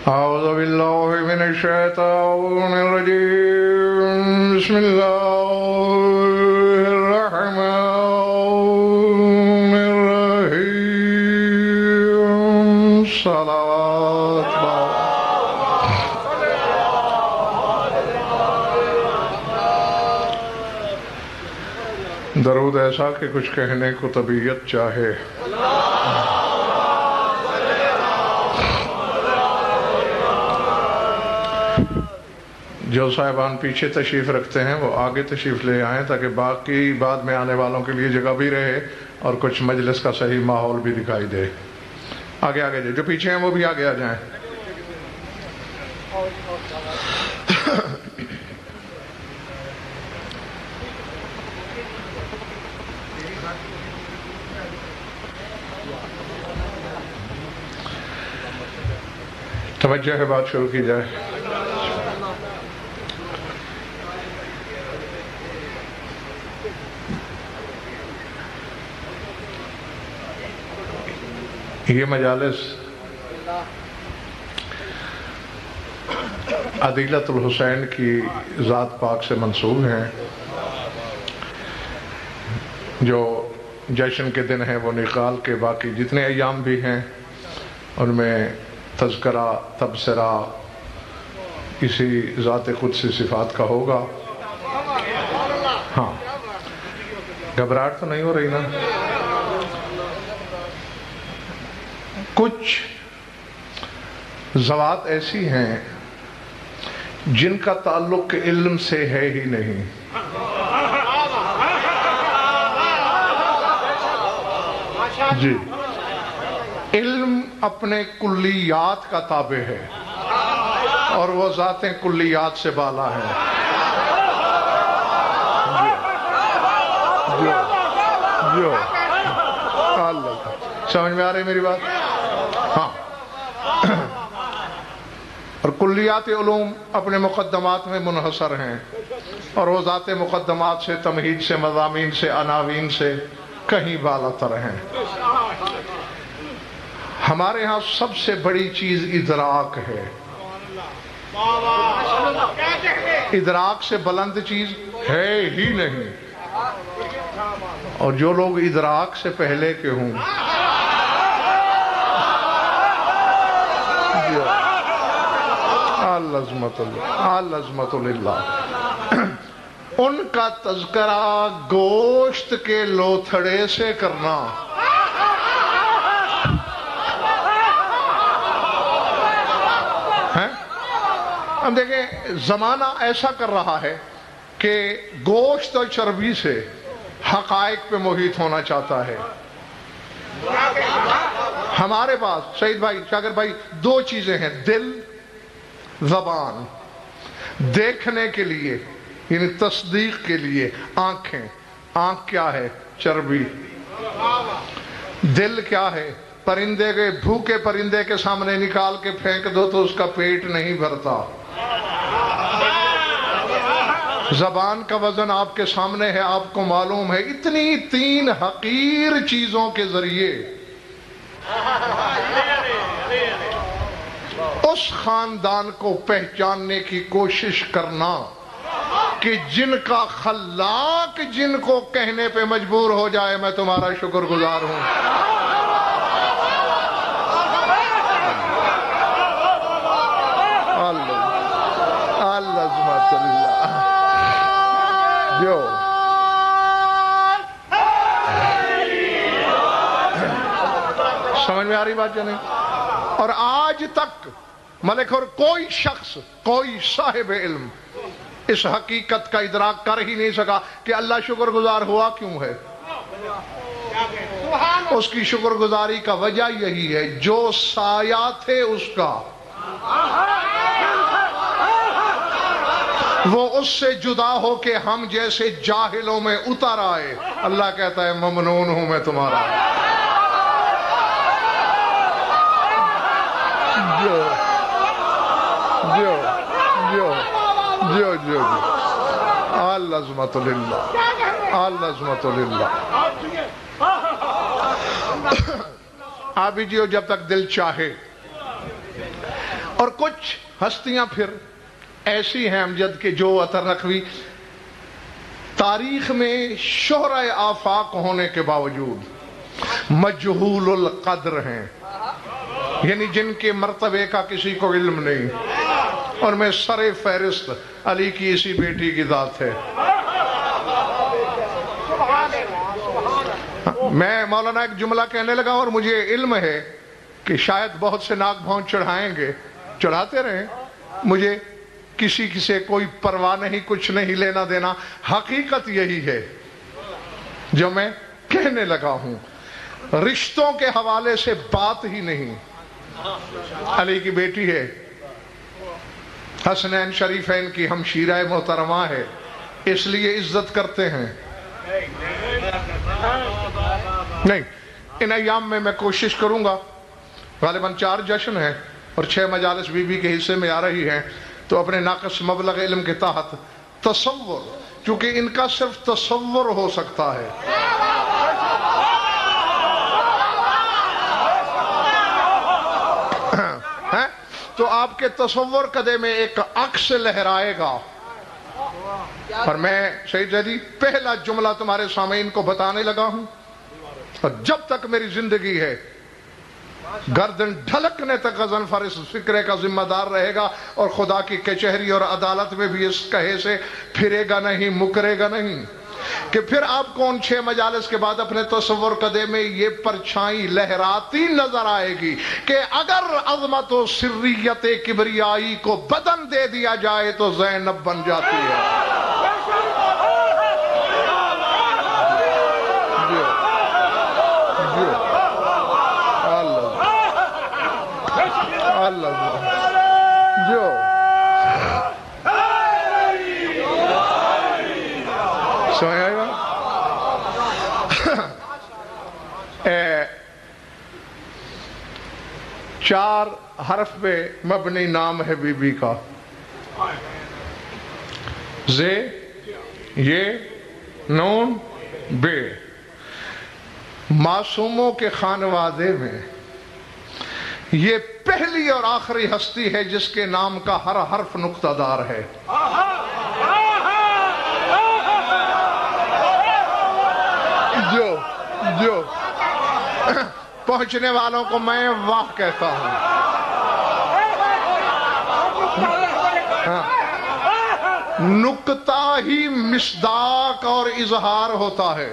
أعوذ بالله من الشيطان الرجيم بسم الله الرحمن الرحيم صلوات درود ایسا کہ کچھ کہنے کو طبیعت چاہے جو صاحبان پیچھے تشریف رکھتے ہیں وہ آگے تشریف لے آئیں تاکہ باقی بعد میں آنے والوں کے لیے جگہ بھی رہے اور کچھ مجلس کا صحیح ماحول بھی دکھائی دے. آگے آگے جو پیچھے ہیں وہ بھی آگے آ جائیں. توجہ ہے، بات شروع کی جائے. یہ مجالس عدیلۃ الحسین کی ذات پاک سے منسوب ہیں. جو جشن کے دن ہیں وہ نکال کے باقی جتنے ایام بھی ہیں ان میں تذکرہ تبصرہ کسی ذات قدسی صفات کا ہوگا. ہاں، گھبراہٹ تو نہیں ہو رہی نا؟ کچھ ذوات ایسی ہیں جن کا تعلق علم سے ہے ہی نہیں. جی، علم اپنے کلیات کا تابع ہے اور وہ ذاتیں کلیات سے بالا ہیں. جو اللہ، سمجھ میں آ رہی میری بات؟ ہاں. اور کلیات علوم اپنے مقدمات میں منحصر ہیں اور وہ ذات مقدمات سے، تمہید سے، مضامین سے، عناوین سے کہیں بالا تر ہیں. ہمارے ہاں سب سے بڑی چیز ادراک ہے. ادراک سے بلند چیز ہے ہی نہیں. اور جو لوگ ادراک سے پہلے کے ہوں العظمت للہ، ان کا تذکرہ گوشت کے لوتھڑے سے کرنا ہے. ہم دیکھیں زمانہ ایسا کر رہا ہے کہ گوشت اور چربی سے حقائق پہ محیط ہونا چاہتا ہے. ہمارے پاس سعید بھائی، شاکر بھائی، دو چیزیں ہیں: دل، زبان. دیکھنے کے لیے یعنی تصدیق کے لیے آنکھیں. آنکھ کیا ہے؟ چربی. دل کیا ہے؟ پرندے کے، بھوکے پرندے کے سامنے نکال کے پھینک دو تو اس کا پیٹ نہیں بھرتا. زبان کا وزن آپ کے سامنے ہے، آپ کو معلوم ہے. اتنی تین حقیر چیزوں کے ذریعے اس خاندان کو پہچاننے کی کوشش کرنا کہ جن کا خلاق جن کو کہنے پہ مجبور ہو جائے میں تمہارا شکر گزار ہوں. العظمت للہ. جو سمجھ میں آ رہی بات یا نہیں؟ اور آج تک ملک اور کوئی شخص، کوئی صاحب علم اس حقیقت کا ادراک کر ہی نہیں سکا کہ اللہ شکر گزار ہوا کیوں ہے. اس کی شکر گزاری کا وجہ یہی ہے جو سایہ تھے اس کا وہ اس سے جدا ہو کے ہم جیسے جاہلوں میں اتر آئے. اللہ کہتا ہے ممنون ہوں میں تمہارا. جو جو جو جو جو العظمت للہ، العظمت للہ. آپ بھی جیو جب تک دل چاہے اور کچھ ہستیاں پھر ایسی ہیں امجد کہ جو اثر نقوی تاریخ میں شہرۂ آفاق ہونے کے باوجود مجہول القدر ہیں، یعنی جن کے مرتبے کا کسی کو علم نہیں، اور میں سر فہرست علی کی اسی بیٹی کی ذات ہے۔ میں مولانا ایک جملہ کہنے لگا اور مجھے علم ہے کہ شاید بہت سے ناک بھون چڑھائیں گے، چڑھاتے رہیں، مجھے کسی سے کوئی پرواہ نہیں، کچھ نہیں لینا دینا، حقیقت یہی ہے جو میں کہنے لگا ہوں۔ رشتوں کے حوالے سے بات ہی نہیں، علی کی بیٹی ہے، حسنین شریفین کی ہمشیرہ محترمہ ہے، اس لیے عزت کرتے ہیں۔ نہیں، ان ایام میں کوشش کروں گا، غالباً 4 جشن ہیں اور 6 مجالس بی بی کے حصے میں آ رہی ہیں، تو اپنے ناقص مبلغ علم کے تحت تصور، چونکہ ان کا صرف تصور ہو سکتا ہے، تو آپ کے تصور کدے میں ایک عکس لہرائے گا۔ اور میں سید زیدی پہلا جملہ تمہارے سامعین کو بتانے لگا ہوں، اور جب تک میری زندگی ہے گردن ڈھلکنے تک غضنفر اس فکرے کا ذمہ دار رہے گا، اور خدا کی کچہری اور عدالت میں بھی اس کہے سے پھرے گا نہیں، مکرے گا نہیں، کہ پھر آپ کو ان 6 مجالس کے بعد اپنے تصور کدے میں یہ پرچھائی لہراتی نظر آئے گی کہ اگر عظمت و سریت کبریائی کو بدن دے دیا جائے تو زینب بن جاتی ہے۔ جو سمجھ آئے گا؟ 4 حرف پہ مبنی نام ہے بی بی کا، زے، یہ، نون، بے۔ معصوموں کے خانوادے میں یہ پہلی اور آخری ہستی ہے جس کے نام کا ہر حرف نقطہ دار ہے۔ جو پہنچنے والوں کو میں واہ کہتا ہوں۔ نقطہ ہی مصداق اور اظہار ہوتا ہے۔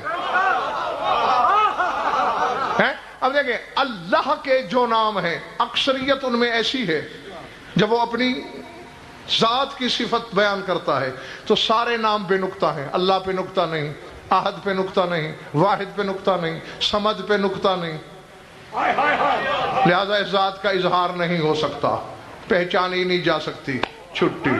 اب دیکھیں، اللہ کے جو نام ہیں اکثریت ان میں ایسی ہے، جب وہ اپنی ذات کی صفت بیان کرتا ہے تو سارے نام بے نقطہ ہیں، اللہ پہ نقطہ نہیں، احد پہ نقطہ نہیں، واحد پہ نقطہ نہیں، صمد پہ نقطہ نہیں، لہذا اس ذات کا اظہار نہیں ہو سکتا، پہچانی نہیں جا سکتی، چھٹی۔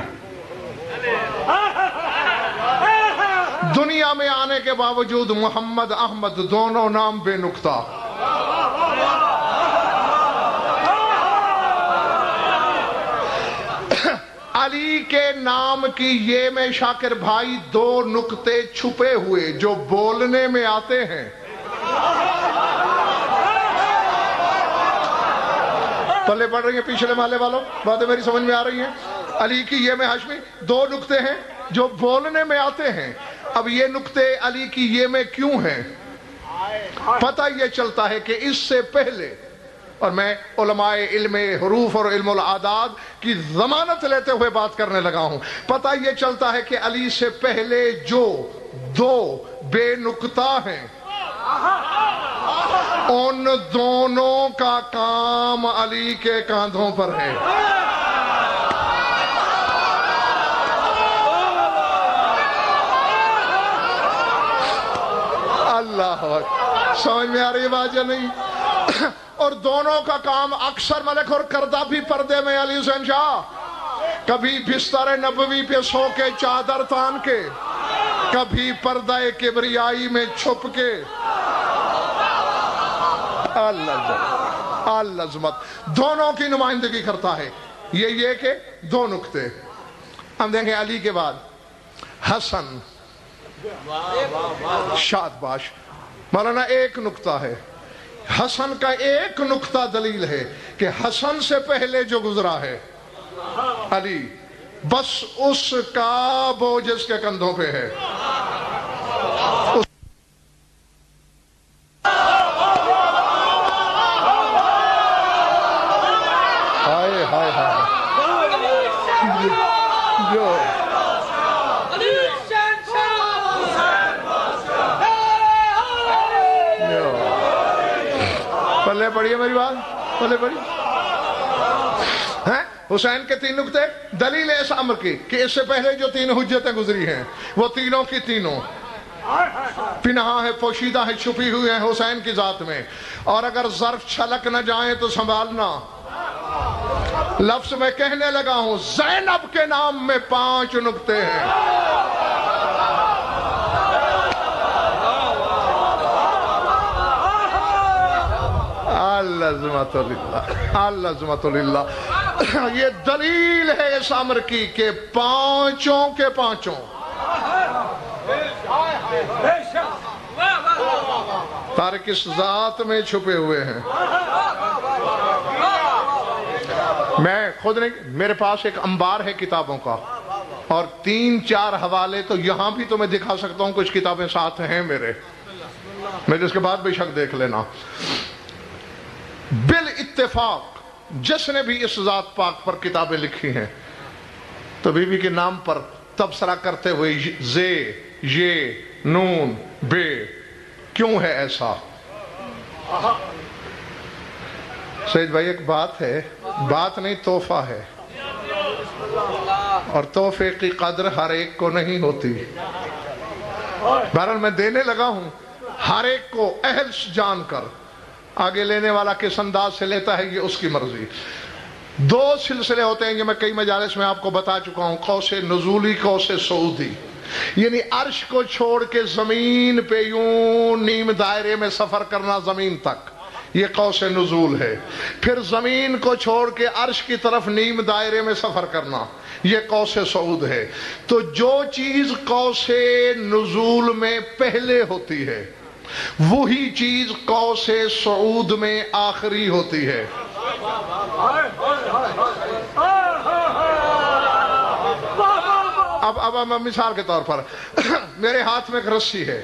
دنیا میں آنے کے باوجود محمد احمد دونوں نام بے نقطہ۔ علی کے نام کی یہ میں شاکر بھائی 2 نقطے چھپے ہوئے جو بولنے میں آتے ہیں، پلے پڑ رہی ہیں پچھلے محلے والوں، باتیں میری سمجھ میں آ رہی ہیں؟ علی کی یہ میں ہاشمی 2 نقطے ہیں جو بولنے میں آتے ہیں۔ اب یہ نقطے علی کی یہ میں کیوں ہیں؟ پتہ یہ چلتا ہے کہ اس سے پہلے، اور میں علماء علم حروف اور علم العادات کی ضمانت لیتے ہوئے بات کرنے لگا ہوں، پتہ یہ چلتا ہے کہ علی سے پہلے جو 2 بے نقطہ ہیں، ان دونوں کا کام علی کے کاندھوں پر ہے۔ اللہ سمجھ میں آ رہی بات یا نہیں؟ اور دونوں کا کام اکثر ملک اور کردہ بھی پردے میں علی حسین شاہ، کبھی بستر نبوی پہ سو کے چادر تان کے، کبھی پردہ کبریائی میں چھپ کے۔ العظمت دونوں کی نمائندگی کرتا ہے۔ یہ کہ 2 نقطے ہم دیکھیں۔ علی کے بعد حسن شادباش، مولانا 1 نقطہ ہے، حسن کا 1 نقطہ دلیل ہے کہ حسن سے پہلے جو گزرا ہے علی، بس اس کا بوجھ اس کے کندھوں پہ ہے. ہائے ہائے ہائے جو پلے پڑھیے میری بات، پلے پڑھیے. حسین کے 3 نکتے، دلیل اس امر کی کہ اس سے پہلے جو 3 حجتیں گزری ہیں وہ تینوں کی تینوں پنہا ہے، پوشیدہ ہے، چھپی ہوئی ہیں حسین کی ذات میں. اور اگر ظرف چھلک نہ جائیں تو سنبھالنا. لفظ میں کہنے لگا ہوں، زینب کے نام میں 5 نکتے ہیں. العظمت للہ، العظمت للہ. یہ دلیل ہے اس امر کی کہ 5 کے 5 تارک اس ذات میں چھپے ہوئے ہیں. میں خود نہیں، میرے پاس ایک انبار ہے کتابوں کا، اور 3-4 حوالے تو یہاں بھی تمہیں دکھا سکتا ہوں. کچھ کتابیں ساتھ ہیں میرے اس کے بعد بے شک دیکھ لینا. بالاتفاق جس نے بھی اس ذات پاک پر کتابیں لکھی ہیں تو بی بی کے نام پر تبصرہ کرتے ہوئے زے، یہ، نون، بے. کیوں ہے ایسا؟ سید بھائی ایک بات ہے، بات نہیں تحفہ ہے، اور تحفے کی قدر ہر ایک کو نہیں ہوتی. بہرحال میں دینے لگا ہوں ہر ایک کو اہل جان کر. آگے لینے والا کس انداز سے لیتا ہے یہ اس کی مرضی. 2 سلسلے ہوتے ہیں، یہ میں کئی مجالس میں آپ کو بتا چکا ہوں. قوس نزولی، قوس صعودی، یعنی عرش کو چھوڑ کے زمین پہ یوں نیم دائرے میں سفر کرنا زمین تک، یہ قوس نزول ہے. پھر زمین کو چھوڑ کے عرش کی طرف نیم دائرے میں سفر کرنا، یہ قوس صعود ہے. تو جو چیز قوس نزول میں پہلے ہوتی ہے وہی چیز قوس صعود میں آخری ہوتی ہے. اب مثال کے طور پر میرے ہاتھ میں ایک رسی ہے،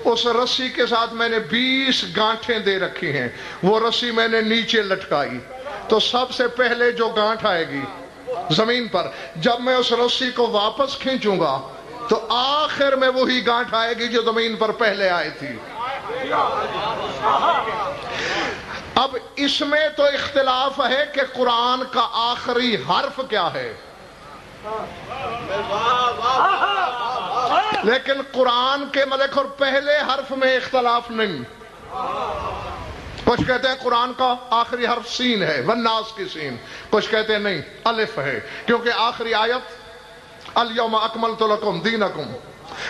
اس رسی کے ساتھ میں نے 20 گانٹھیں دے رکھی ہیں. وہ رسی میں نے نیچے لٹکائی تو سب سے پہلے جو گانٹھ آئے گی زمین پر، جب میں اس رسی کو واپس کھینچوں گا تو آخر میں وہی گانٹھ آئے گی جو زمین پر پہلے آئی تھی. اب اس میں تو اختلاف ہے کہ قرآن کا آخری حرف کیا ہے، لیکن قرآن کے ملک اور پہلے حرف میں اختلاف نہیں. کچھ کہتے ہیں قرآن کا آخری حرف سین ہے، والناس کی سین. کچھ کہتے ہیں نہیں، الف ہے، کیونکہ آخری آیت الیوم اکملت لکم دینکم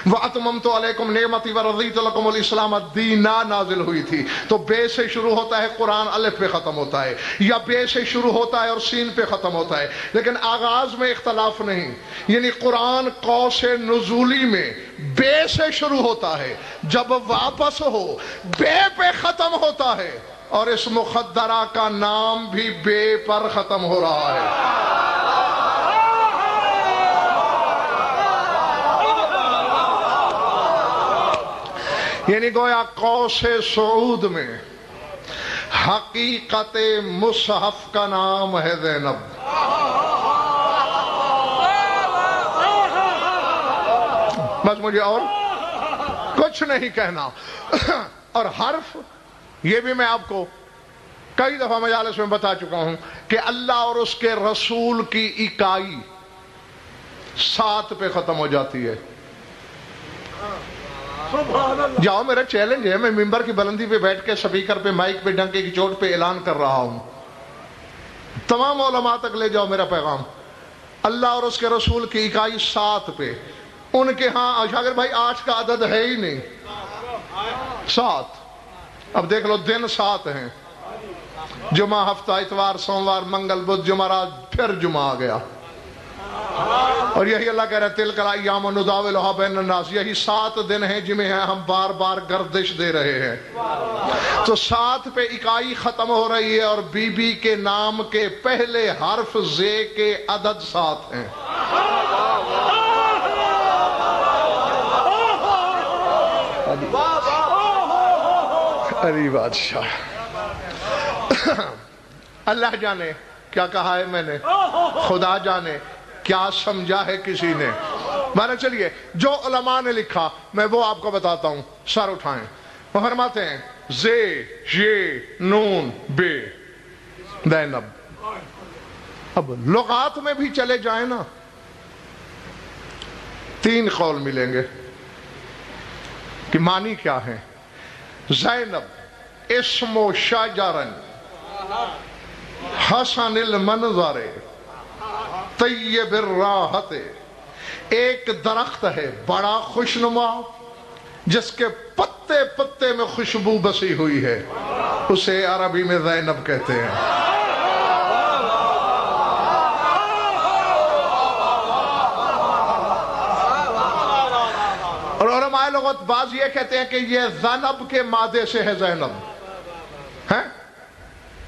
وَأَتْمَمْتُ عَلَيْكُمْ نِعْمَتِي وَرَضِيتُ لَكُمُ الْإِسْلَامَ دِينًا نازل ہوئی تھی. تو بے سے شروع ہوتا ہے قرآن، الف پہ ختم ہوتا ہے، یا بے سے شروع ہوتا ہے اور سین پہ ختم ہوتا ہے، لیکن آغاز میں اختلاف نہیں. یعنی قرآن قوس نزولی میں بے سے شروع ہوتا ہے، جب واپس ہو بے پہ ختم ہوتا ہے، اور اس مخدرہ کا نام بھی بے پر ختم ہو رہا ہے. یعنی گویا قوس صعود میں حقیقت مصحف کا نام ہے زینب. بس مجھے اور کچھ نہیں کہنا. اور حرف یہ بھی میں آپ کو کئی دفعہ مجالس میں بتا چکا ہوں کہ اللہ اور اس کے رسول کی اکائی 7 پہ ختم ہو جاتی ہے. جاؤ، میرا چیلنج ہے، میں ممبر کی بلندی پہ بیٹھ کے سپیکر پہ مائک پہ ڈنکے کی چوٹ پہ اعلان کر رہا ہوں. تمام علماء تک لے جاؤ میرا پیغام. اللہ اور اس کے رسول کی اکائی 7 پہ. ان کے ہاں شاگرد بھائی 8 کا عدد ہے ہی نہیں، 7. اب دیکھ لو دن 7 ہیں، جمعہ، ہفتہ، اتوار، سوموار، منگل، بدھ، جمعرات، پھر جمعہ آ گیا. اور یہی اللہ کہہ رہا ہے تِلْکَ الْأَيَّامُ نُدَاوِلُهَا بَيْنَ النَّاسِ، یہی 7 دن ہیں جنہیں ہم بار بار گردش دے رہے ہیں۔ تو 7 پہ اکائی ختم ہو رہی ہے، اور بی بی کے نام کے پہلے حرف زے کے عدد 7 ہیں۔ علی بادشاہ، اللہ جانے کیا کہا ہے میں نے، خدا جانے کیا سمجھا ہے کسی نے۔ مانا چلیے جو علماء نے لکھا میں وہ آپ کو بتاتا ہوں، سر اٹھائیں۔ وہ فرماتے ہیں زے یہ نون بے زینب۔ اب لغات میں بھی چلے جائیں نا، 3 قول ملیں گے کہ معنی کیا ہے۔ زینب اسم شجرن حسن المنظر طیب الراحت، ایک درخت ہے بڑا خوشنما جس کے پتے پتے میں خوشبو بسی ہوئی ہے، اسے عربی میں زینب کہتے ہیں۔ اور علماء لغت بعض یہ کہتے ہیں کہ یہ زینب کے مادے سے ہے زینب، ہیں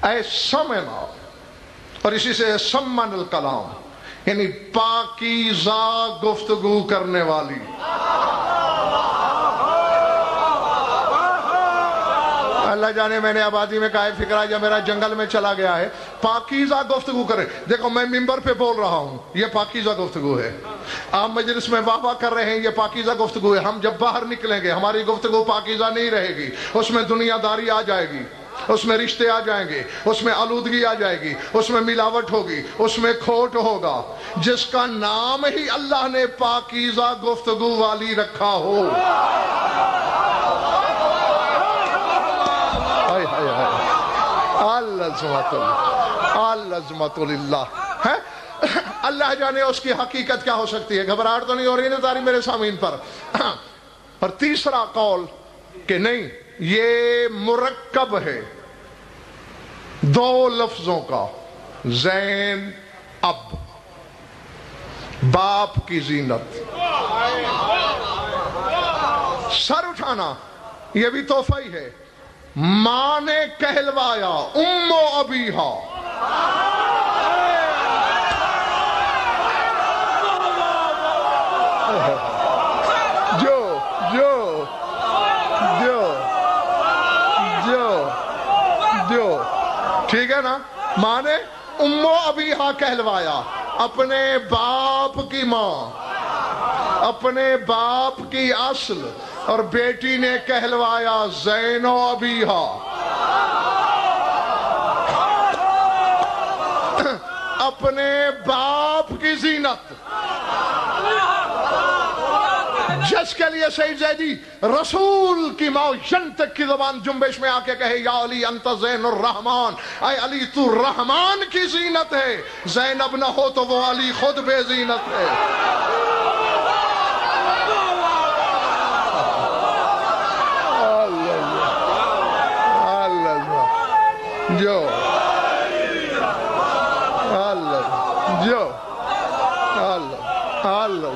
اے سمنا، اور اسی سے سمن الکلام، یعنی پاکیزہ گفتگو کرنے والی۔ اللہ جانے میں نے آبادی میں کہا ہے فکرہ یا میرا جنگل میں چلا گیا ہے، پاکیزہ گفتگو کرے۔ دیکھو میں ممبر پہ بول رہا ہوں، یہ پاکیزہ گفتگو ہے۔ آپ مجلس میں واہ واہ کر رہے ہیں، یہ پاکیزہ گفتگو ہے۔ ہم جب باہر نکلیں گے ہماری گفتگو پاکیزہ نہیں رہے گی، اس میں دنیا داری آ جائے گی، اس میں رشتے آ جائیں گے، اس میں آلودگی آ جائے گی، اس میں ملاوٹ ہوگی، اس میں کھوٹ ہوگا۔ جس کا نام ہی اللہ نے پاکیزہ گفتگو والی رکھا ہو، العظمت للہ ہے۔ اللہ جانے اس کی حقیقت کیا ہو سکتی ہے۔ گھبراہٹ تو نہیں ہو رہی نا تاری میرے سامعین پر۔ اور تیسرا قول کہ نہیں، یہ مرکب ہے 2 لفظوں کا، زین اب، باپ کی زینت۔ سر اٹھانا یہ بھی تحفہ ہی ہے۔ ماں نے کہلوایا ام و ابیہا، جو جو جو جو جو ٹھیک ہے نا، ماں نے ام و ابیہا کہلوایا، اپنے باپ کی ماں، اپنے باپ کی اصل، اور بیٹی نے کہلوایا زین و ابیہا، اپنے باپ کی زینت۔ جس کے لیے سید زیدی رسول کی معین تک کی زبان جنبش میں آ کے کہے یا علی انت زین الرحمن، اے علی تو رحمان کی زینت ہے، زینب نہ ہو تو وہ علی خود بے زینت ہے۔ جو اللہ جو اللہ اللہ،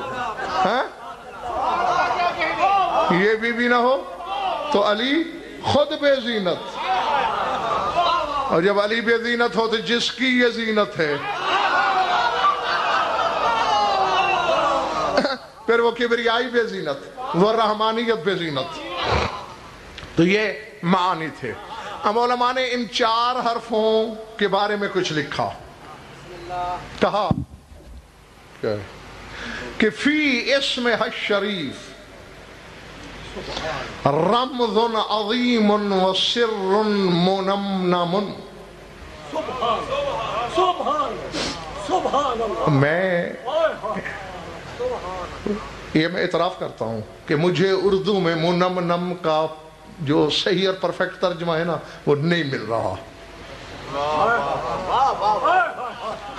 یہ بھی نہ ہو تو علی خود بے زینت، اور جب علی بے زینت ہو تو جس کی یہ زینت ہے پھر وہ کبریائی بے زینت، وہ رحمانیت بے زینت۔ تو یہ معانی تھے۔ اب علماء نے ان 4 حرفوں کے بارے میں کچھ لکھا، کہا کہ فی اسم الشریف رمز عظیم و سر منمنم۔ میں اعتراف کرتا ہوں کہ مجھے اردو میں منمنم کا جو صحیح اور پرفیکٹ ترجمہ ہے نا وہ نہیں مل رہا۔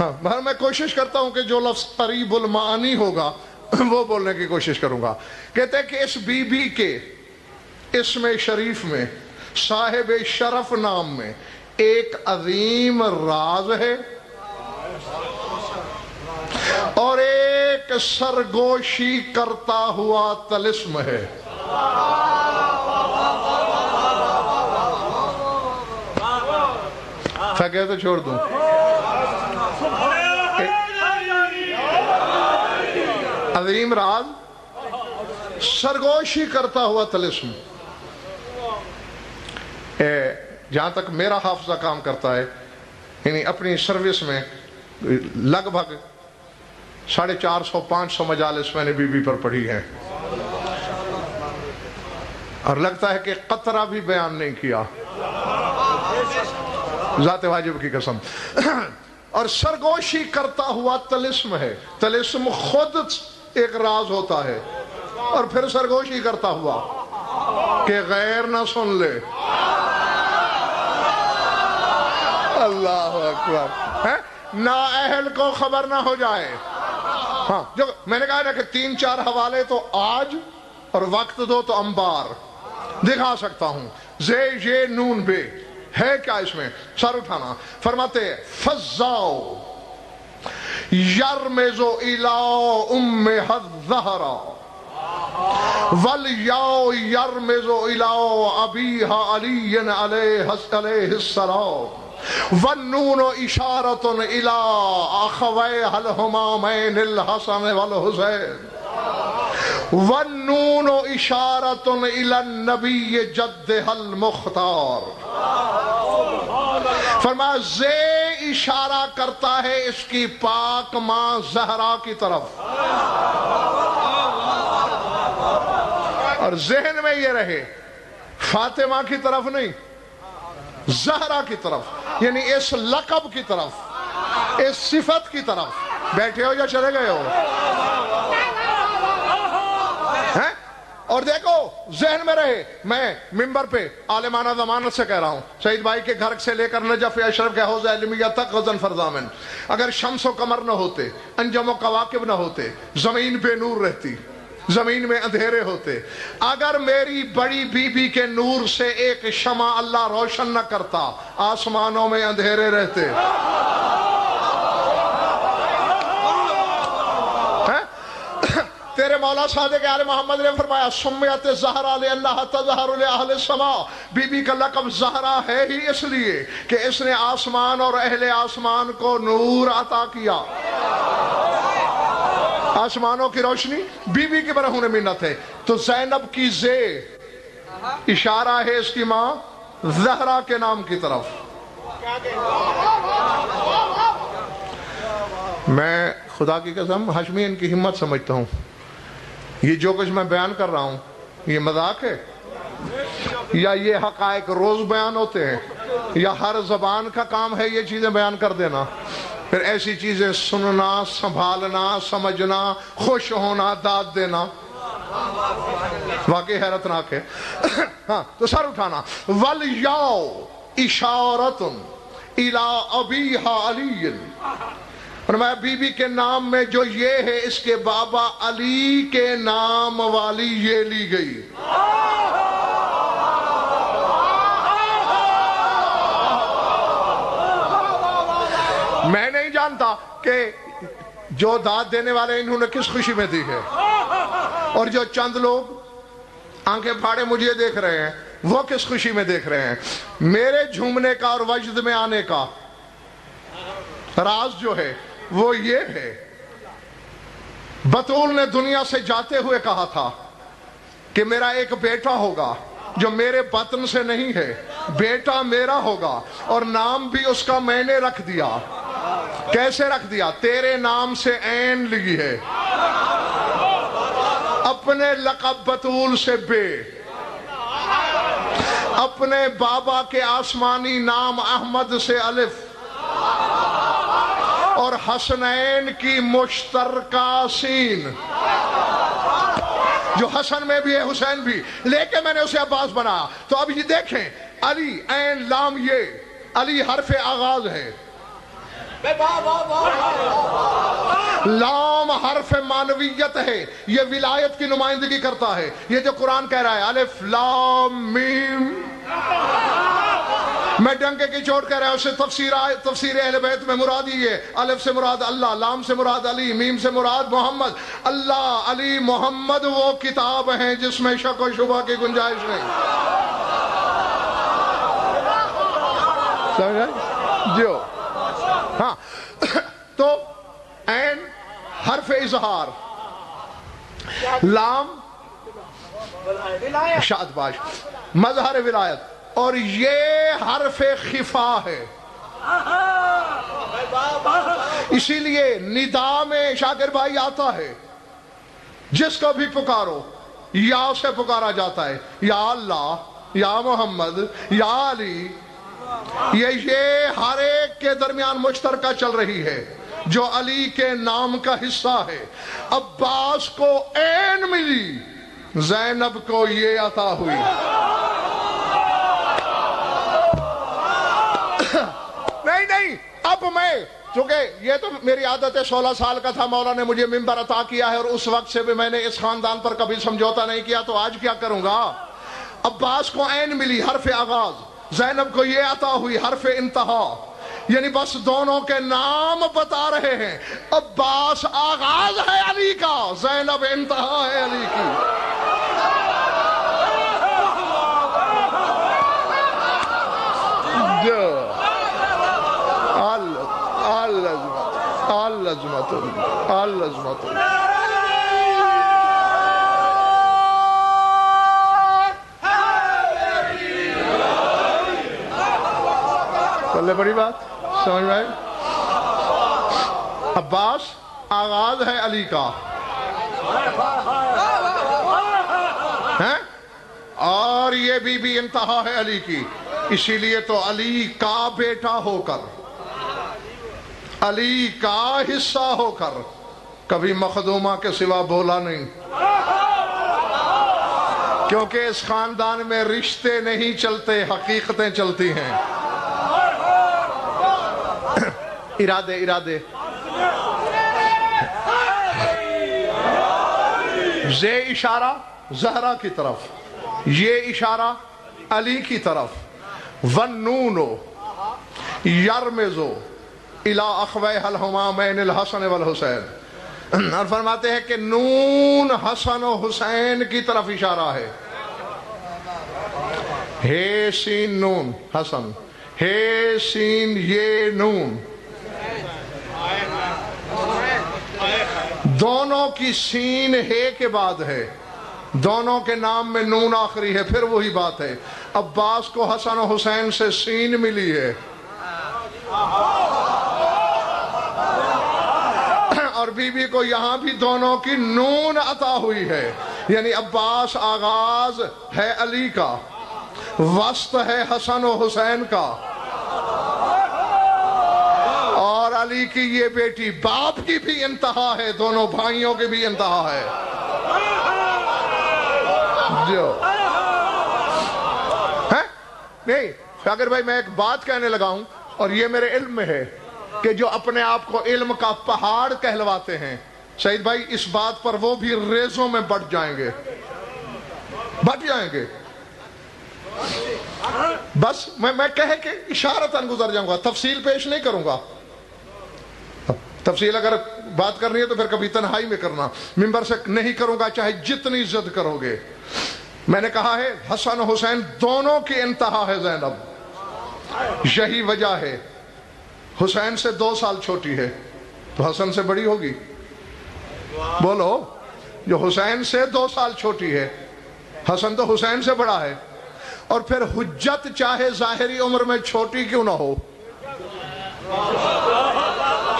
ہاں میں کوشش کرتا ہوں کہ جو لفظ قریب المعانی ہوگا وہ بولنے کی کوشش کروں گا۔ کہتے ہیں کہ اس بی بی کے اسم شریف میں صاحب شرف نام میں ایک عظیم راز ہے اور ایک ایک سرگوشی کرتا ہوا طلسم ہے. کہ تو چھوڑ دوں. عظیم راز سرگوشی کرتا ہوا طلسم. جہاں تک میرا حافظہ کام کرتا ہے، یعنی اپنی سروس میں لگ بھگ 450-500 مجالس میں نے بی بی پر پڑھی ہیں، اور لگتا ہے کہ قطرہ بھی بیان نہیں کیا، ذات واجب کی قسم. اور سرگوشی کرتا ہوا طلسم ہے. طلسم خود ایک راز ہوتا ہے، اور پھر سرگوشی کرتا ہوا کہ غیر نہ سن لے. اللہ اکبر. نااہل کو خبر نہ ہو جائے. ہاں، جو میں نے کہا نا کہ 3-4 حوالے تو آج اور وقت دو تو انبار دکھا سکتا ہوں. زے یہ نون بے ہے کیا اس میں؟ سر اٹھانا. فرماتے ہیں فزاؤ یرمزو الی امہ الزہرا ولیاؤ یرمزو الی ابیہا علی علیہ السلام والنون اشارت الی اخویہ الہمامین الحسن والحسین والنون اشارت الی النبی جدہ المختار. فرمایا زے اشارہ کرتا ہے اس کی پاک ماں زہرا کی طرف، اور ذہن میں یہ رہے فاطمہ کی طرف نہیں، زہرا کی طرف، یعنی اس لقب کی طرف، اس صفت کی طرف. بیٹھے ہو یا چلے گئے ہو؟ اور دیکھو ذہن میں رہے، میں منبر پہ عالمانہ ضمانت سے کہہ رہا ہوں، سعید بھائی کے گھر سے لے کر نجف اشرف کے حوضہ علمیہ تک غزن فرزامن، اگر شمس و قمر نہ ہوتے، انجم و کواکب نہ ہوتے، زمین بے نور رہتی، زمین میں اندھیرے ہوتے، اگر میری بڑی بی بی کے نور سے ایک شمع اللہ روشن نہ کرتا، آسمانوں میں اندھیرے رہتے. تیرے مولا صادق آل محمد نے فرمایا سمیت زہرا لِأَنَّهَا تَظْهَرُ لِأَهْلِ السَّمَاءِ. بی بی کا لقب زہرا ہے ہی اس لیے کہ اس نے آسمان اور اہل آسمان کو نور عطا کیا. آسمانوں کی روشنی بی بی کی برہون منت ہے. تو زینب کی زے اشارہ ہے اس کی ماں زہرا کے نام کی طرف. میں خدا کی قسم ہاشمی ان کی ہمت سمجھتا ہوں. یہ جو کچھ میں بیان کر رہا ہوں یہ مذاق ہے یا یہ حقائق روز بیان ہوتے ہیں یا ہر زبان کا کام ہے یہ چیزیں بیان کر دینا؟ پھر ایسی چیزیں سننا، سنبھالنا، سمجھنا، خوش ہونا، داد دینا واقعی حیرتناک ہے. ہاں تو سر اٹھانا. وَلْيَوْ إِشَارَةٌ إِلَىٰ أَبِيهَا عَلِيٍّ. فرمایا بی بی کے نام میں جو یہ ہے اس کے بابا علی کے نام والی یہ لی گئی. میں نہیں جانتا کہ جو داد دینے والے انہوں نے کس خوشی میں دی ہے، اور جو چند لوگ آنکھیں پھاڑے مجھے دیکھ رہے ہیں وہ کس خوشی میں دیکھ رہے ہیں. میرے جھومنے کا اور وجد میں آنے کا راز جو ہے وہ یہ ہے، بطول نے دنیا سے جاتے ہوئے کہا تھا کہ میرا ایک بیٹا ہوگا جو میرے بطن سے نہیں ہے، بیٹا میرا ہوگا، اور نام بھی اس کا میں نے رکھ دیا. کیسے رکھ دیا؟ تیرے نام سے عین لگی ہے، اپنے لقب بطول سے بے، اپنے بابا کے آسمانی نام احمد سے الف، اور حسنین کی مشترکہ سین، جو حسن میں بھی ہے حسین بھی، لے کے میں نے اسے عباس بنایا. تو اب یہ دیکھیں علی عین لام، یہ علی حرف آغاز ہے، لام حرف معنویت ہے، یہ ولایت کی نمائندگی کرتا ہے. یہ جو قرآن کہہ رہا ہے الف لام میم، میں ڈنکے کی چوٹ کہہ رہا ہوں، اس سے تفسیر اہل بیت میں مراد ہی ہے، الف سے مراد اللہ، لام سے مراد علی، میم سے مراد محمد۔ اللہ، علی، محمد وہ کتاب ہیں جس میں شک و شبہ کی گنجائش نہیں۔ سمجھ آئی؟ جو ہاں تو عین حرف اظہار، لام شادباش مظہر ولایت، اور یہ حرف خفا ہے۔ اسی لیے ندا میں شاکر بھائی آتا ہے، جس کو بھی پکارو یا سے پکارا جاتا ہے، یا اللہ، یا محمد، یا علی۔ یہ ہر ایک کے درمیان مشترکہ چل رہی ہے جو علی کے نام کا حصہ ہے۔ عباس کو عین ملی، زینب کو یہ عطا ہوئی۔ نہیں اب میں، چونکہ یہ تو میری عادت ہے، 16 سال کا تھا، مولا نے مجھے منبر عطا کیا ہے، اور اس وقت سے بھی میں نے اس خاندان پر کبھی سمجھوتا نہیں کیا، تو آج کیا کروں گا؟ عباس کو عین ملی، حرف آغاز، زینب کو یہ عطا ہوئی، حرف انتہا، یعنی بس دونوں کے نام بتا رہے ہیں۔ عباس آغاز ہے علی کا، زینب انتہا ہے علی کی۔ العظمت پلے بڑی بات سمجھ میں آئی؟ عباس آغاز ہے علی کا، اور یہ بھی انتہا ہے علی کی۔ اسی لیے تو علی کا بیٹا ہو کر، علی کا حصہ ہو کر کبھی مخدومہ کے سوا بولا نہیں، کیونکہ اس خاندان میں رشتے نہیں چلتے، حقیقتیں چلتی ہیں۔ ارادے زے اشارہ زہرا کی طرف، یہ اشارہ علی کی طرف۔ وَالنُّونُ يَرْمِزُ الى اخویہ الہمامین الحسن والحسین، اور فرماتے ہیں کہ نون حسن و حسین کی طرف اشارہ ہے۔ ہے سین نون حسن، ہے سین یہ نون، دونوں کی سین ہے کے بعد ہے، دونوں کے نام میں نون آخری ہے، پھر وہی بات ہے۔ عباس کو حسن و حسین سے سین ملی ہے، اور بی بی کو یہاں بھی دونوں کی نون عطا ہوئی ہے، یعنی عباس آغاز ہے علی کا، وسط ہے حسن و حسین کا، اور علی کی یہ بیٹی باپ کی بھی انتہا ہے، دونوں بھائیوں کی بھی انتہا ہے۔ جو نہیں شاکر بھائی، میں ایک بات کہنے لگا ہوں، اور یہ میرے علم میں ہے کہ جو اپنے آپ کو علم کا پہاڑ کہلواتے ہیں، سعید بھائی اس بات پر وہ بھی ریزوں میں بٹ جائیں گے، بس میں کہے کہ اشارتاً گزر جاؤں گا، تفصیل پیش نہیں کروں گا۔ تفصیل اگر بات کرنی ہے تو پھر کبھی تنہائی میں کرنا، منبر سے نہیں کروں گا چاہے جتنی ضد کرو گے۔ میں نے کہا ہے حسن و حسین دونوں کی انتہا ہے زینب، یہی وجہ ہے۔ حسین سے 2 سال چھوٹی ہے تو حسن سے بڑی ہوگی، بولو، جو حسین سے 2 سال چھوٹی ہے، حسن تو حسین سے بڑا ہے، اور پھر حجت چاہے ظاہری عمر میں چھوٹی کیوں نہ ہو،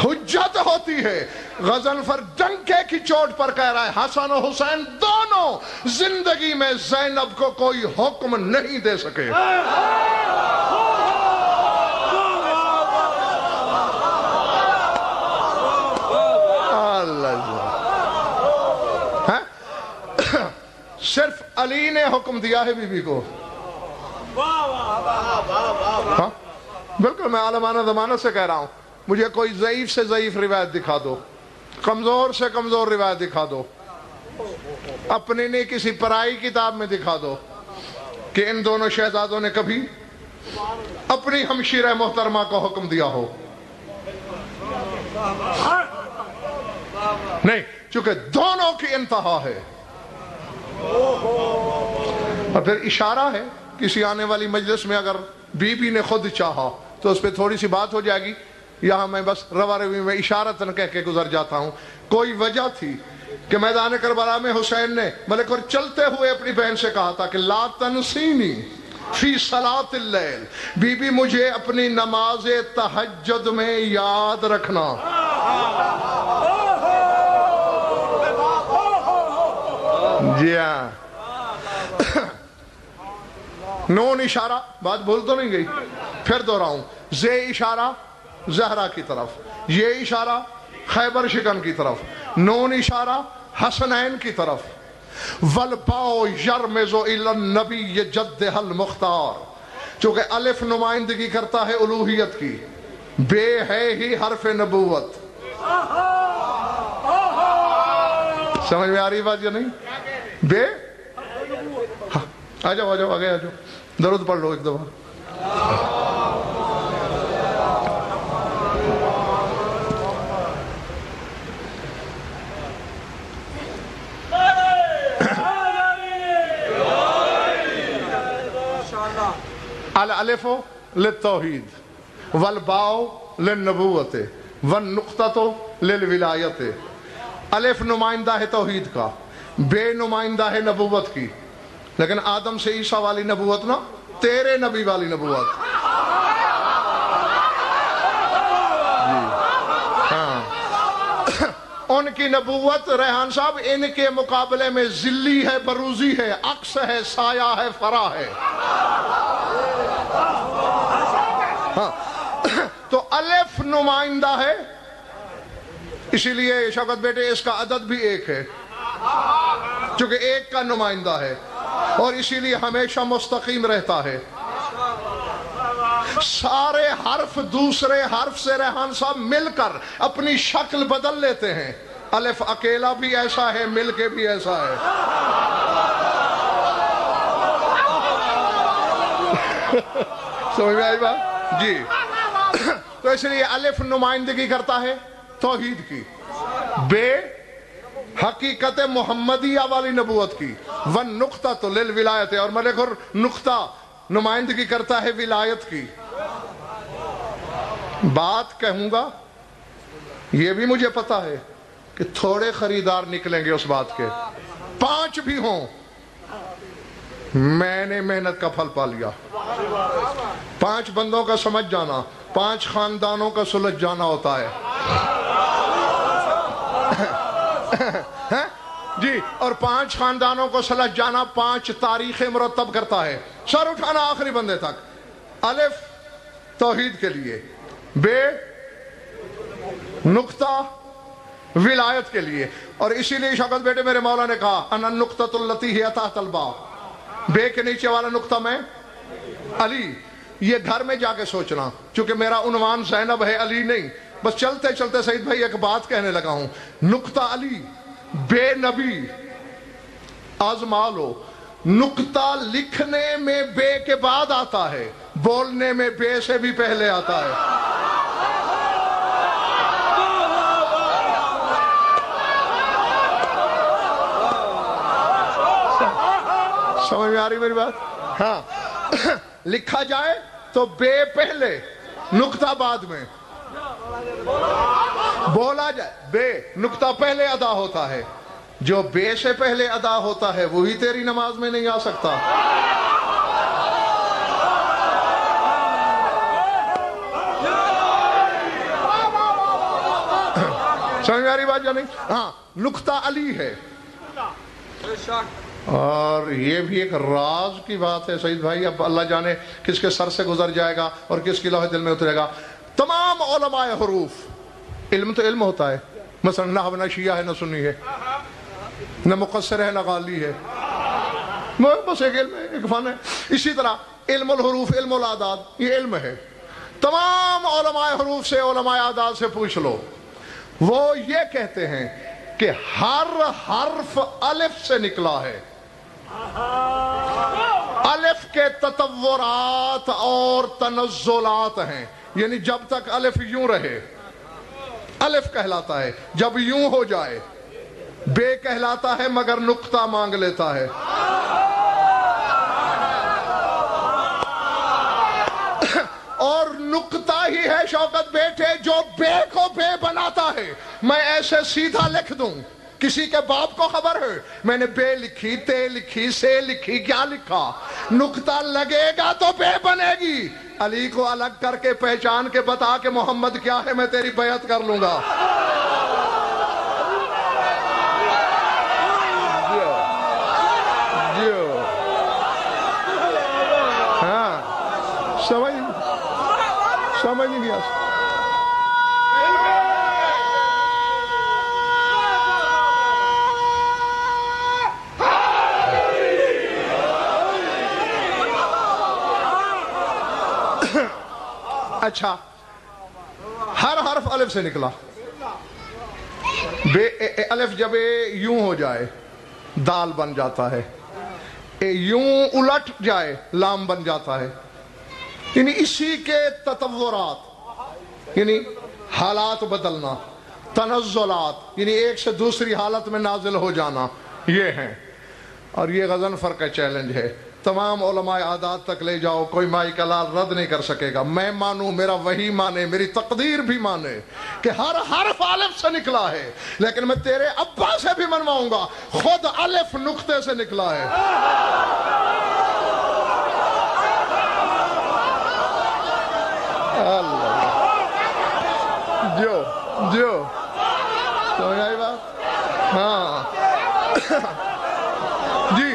حجت ہوتی ہے۔ غضنفر ڈنکے کی چوٹ پر کہہ رہا ہے حسن و حسین دونوں زندگی میں زینب کو کوئی حکم نہیں دے سکے۔ صرف علی نے حکم دیا ہے بی بی کو، بالکل میں عالمانہ ضمانت سے کہہ رہا ہوں، مجھے کوئی ضعیف سے ضعیف روایت دکھا دو، کمزور سے کمزور روایت دکھا دو، اپنی نہیں کسی پرائی کتاب میں دکھا دو کہ ان دونوں شہزادوں نے کبھی اپنی ہمشیرہ محترمہ کو حکم دیا ہو؟ نہیں، چونکہ دونوں کی انتہا ہے۔ اور پھر اشارہ ہے، کسی آنے والی مجلس میں اگر بی بی نے خود چاہا تو اس پہ تھوڑی سی بات ہو جائے گی، یہاں میں بس روا روی میں اشارتاً کہہ کے گزر جاتا ہوں۔ کوئی وجہ تھی کہ میدان کربلا میں حسین نے ملک اور چلتے ہوئے اپنی بہن سے کہا تھا کہ لا تنسینی فی صلاۃ اللیل، بی بی مجھے اپنی نماز تہجد میں یاد رکھنا۔ جی ہاں، نون اشارہ، بات بھول تو نہیں گئی؟ پھر دوہراؤں، زے اشارہ زہرا کی طرف، یہ اشارہ خیبر شکن کی طرف، نون اشارہ حسنین کی طرف۔ والباء یرمز الی النبی جدہ المختار، چونکہ الف نمائندگی کرتا ہے الوہیت کی، بے ہے ہی حرف نبوت۔ سمجھ میں آ رہی بات یا نہیں؟ بے آ جاؤ آگے آ جاؤ، درود پڑھ لو ایک دفعہ۔ الالف للتوحید، والباء للنبوت، والنقطہ للولایت۔ الف نمائندہ ہے توحید کا، بے نمائندہ ہے نبوت کی، لیکن آدم سے عیسیٰ والی نبوت نا، تیرے نبی والی نبوت۔ ہاں، ان کی نبوت ریحان صاحب ان کے مقابلے میں ذلی ہے، بروزی ہے، عکس ہے، سایہ ہے، فرا ہے۔ ہاں، تو الف نمائندہ ہے، اسی لیے شوکت بیٹے اس کا عدد بھی ایک ہے، چونکہ ایک کا نمائندہ ہے، اور اسی لیے ہمیشہ مستقیم رہتا ہے۔ سارے حرف دوسرے حرف سے ریحان صاحب مل کر اپنی شکل بدل لیتے ہیں، الف اکیلا بھی ایسا ہے، مل کے بھی ایسا ہے۔ سمجھ میں آئی بات؟ جی، تو اس لیے الف نمائندگی کرتا ہے توحید کی، بے حقیقت محمدیہ والی نبوت کی، والنقطہ للولایت، اور ملک اور نقطہ نمائندگی کرتا ہے ولایت کی۔ بات کہوں گا، یہ بھی مجھے پتا ہے کہ تھوڑے خریدار نکلیں گے اس بات کے، 5 بھی ہوں، میں نے محنت کا پھل پا لیا۔ 5 بندوں کا سمجھ جانا، 5 خاندانوں کا سلجھ جانا ہوتا ہے۔ جی، اور 5 خاندانوں کو سلجھ جانا 5 تاریخیں مرتب کرتا ہے، سر اٹھانا آخری بندے تک۔ الف توحید کے لیے، بے نقطہ ولایت کے لیے، اور اسی لیے شوکت بیٹے میرے مولا نے کہا ان النقطۃ التی ہی تحت الباء، بے کے نیچے والا نقطہ میں علی۔ یہ گھر میں جا کے سوچنا، چونکہ میرا عنوان زینب ہے، علی نہیں۔ بس چلتے چلتے سعید بھائی ایک بات کہنے لگا ہوں، نقطہ علی، بے نبی، آزما لو۔ نقطہ لکھنے میں بے کے بعد آتا ہے، بولنے میں بے سے بھی پہلے آتا ہے۔ سمجھ میں آ رہی میری بات؟ ہاں، لکھا جائے تو بے پہلے، نقطہ بعد میں، بولا جائے بے، نقطہ پہلے ادا ہوتا ہے۔ جو بے سے پہلے ادا ہوتا ہے وہی تیری نماز میں نہیں آ سکتا۔ سمجھ میں آ رہی بات یا نہیں؟ ہاں، نقطہ علی ہے۔ اور یہ بھی ایک راز کی بات ہے سعید بھائی، اب اللہ جانے کس کے سر سے گزر جائے گا اور کس کی لوح دل میں اترے گا۔ تمام علماء حروف، علم تو علم ہوتا ہے، مثلا نحو نہ شیعہ ہے نہ سنی ہے، نہ مقصر ہے نہ غالی ہے، بس ایک علم ہے، ایک فن ہے۔ اسی طرح علم الحروف، علم الاعداد، یہ علم ہے۔ تمام علماء حروف سے، علماء اعداد سے پوچھ لو، وہ یہ کہتے ہیں کہ ہر حرف الف سے نکلا ہے۔ الف کے تطورات اور تنزلات ہیں، یعنی جب تک الف یوں رہے الف کہلاتا ہے، جب یوں ہو جائے بے کہلاتا ہے مگر نقطہ مانگ لیتا ہے. اور نقطہ ہی ہے شوکت بیٹے جو بے کو بے بناتا ہے. میں ایسے سیدھا لکھ دوں، کسی کے باپ کو خبر ہے میں نے بے لکھی، تے لکھی، سے لکھی، کیا لکھا؟ نقطہ لگے گا تو بے بنے گی. علی کو الگ کر کے پہچان کے بتا کہ محمد کیا ہے، میں تیری بیعت کر لوں گا. ہاں سمجھ نہیں گیا. اچھا، ہر حرف الف سے نکلا. الف جب یوں ہو جائے دال بن جاتا ہے، یوں الٹ جائے لام بن جاتا ہے. یعنی اسی کے تطورات، یعنی حالات بدلنا، تنزلات یعنی ایک سے دوسری حالت میں نازل ہو جانا، یہ ہیں. اور یہ غضنفر کا چیلنج ہے. تمام علماء عادات تک لے جاؤ، کوئی مائی کا لال رد نہیں کر سکے گا. میں مانوں، میرا وحی مانے، میری تقدیر بھی مانے کہ ہر حرف الف سے نکلا ہے، لیکن میں تیرے ابا سے بھی منواؤں گا خود الف نقطے سے نکلا ہے. اللہ جو سمجھ آئی بات؟ ہاں جی.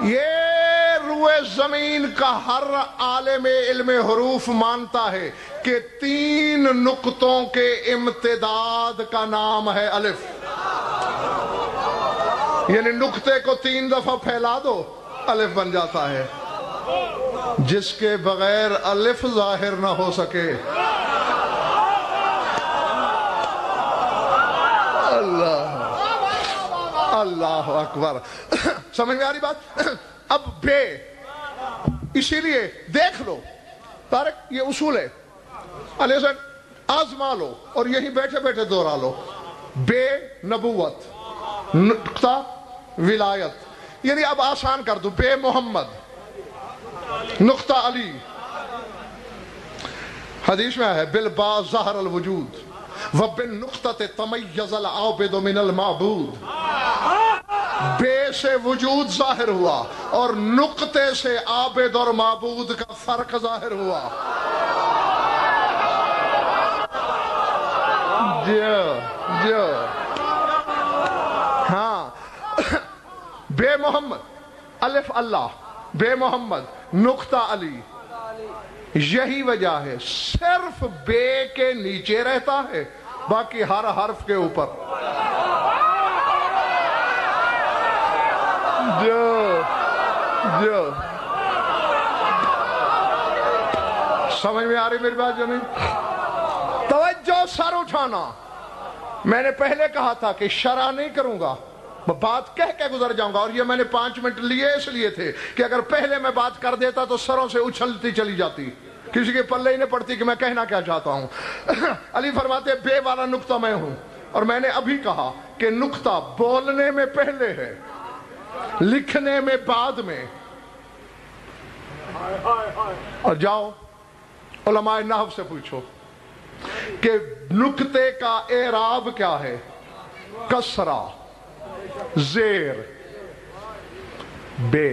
یہ روئے زمین کا ہر عالم علم حروف مانتا ہے کہ 3 نقطوں کے امتداد کا نام ہے الف. یعنی نقطے کو 3 دفعہ پھیلا دو الف بن جاتا ہے. جس کے بغیر الف ظاہر نہ ہو سکے. اللہ اکبر. سمجھ میں آ رہی بات؟ اب بے، اسی لیے دیکھ لو طارق، یہ اصول ہے، علیہ السلام آزما لو اور یہیں بیٹھے بیٹھے دہرا لو. بے نبوت، نقطہ ولایت. یعنی اب آسان کر دو، بے محمد، نقطہ علی. حدیث میں آیا ہے بالبا ظہر الوجود وبالنقطہ تمیز العابد من المعبود. بے سے وجود ظاہر ہوا اور نقطے سے عابد اور معبود کا فرق ظاہر ہوا. جو ہاں، بے محمد الف اللہ، بے محمد نقطہ علی. یہی وجہ ہے صرف بے کے نیچے رہتا ہے، باقی ہر حرف کے اوپر. جو سمجھ میں آ رہی میری بات جو نہیں؟ توجہ، سر اٹھانا. میں نے پہلے کہا تھا کہ شرح نہیں کروں گا، بات کہہ کے گزر جاؤں گا. اور یہ میں نے 5 منٹ لیے اس لیے تھے کہ اگر پہلے میں بات کر دیتا تو سروں سے اچھلتی چلی جاتی، کسی کے پلے ہی نہیں پڑتی کہ میں کہنا کیا چاہتا ہوں. علی فرماتے بے والا نقطہ میں ہوں. اور میں نے ابھی کہا کہ نقطہ بولنے میں پہلے ہے، لکھنے میں بعد میں. اور جاؤ علماء نحو سے پوچھو کہ نقطے کا اعراب کیا ہے. کسرہ، زیر، بے.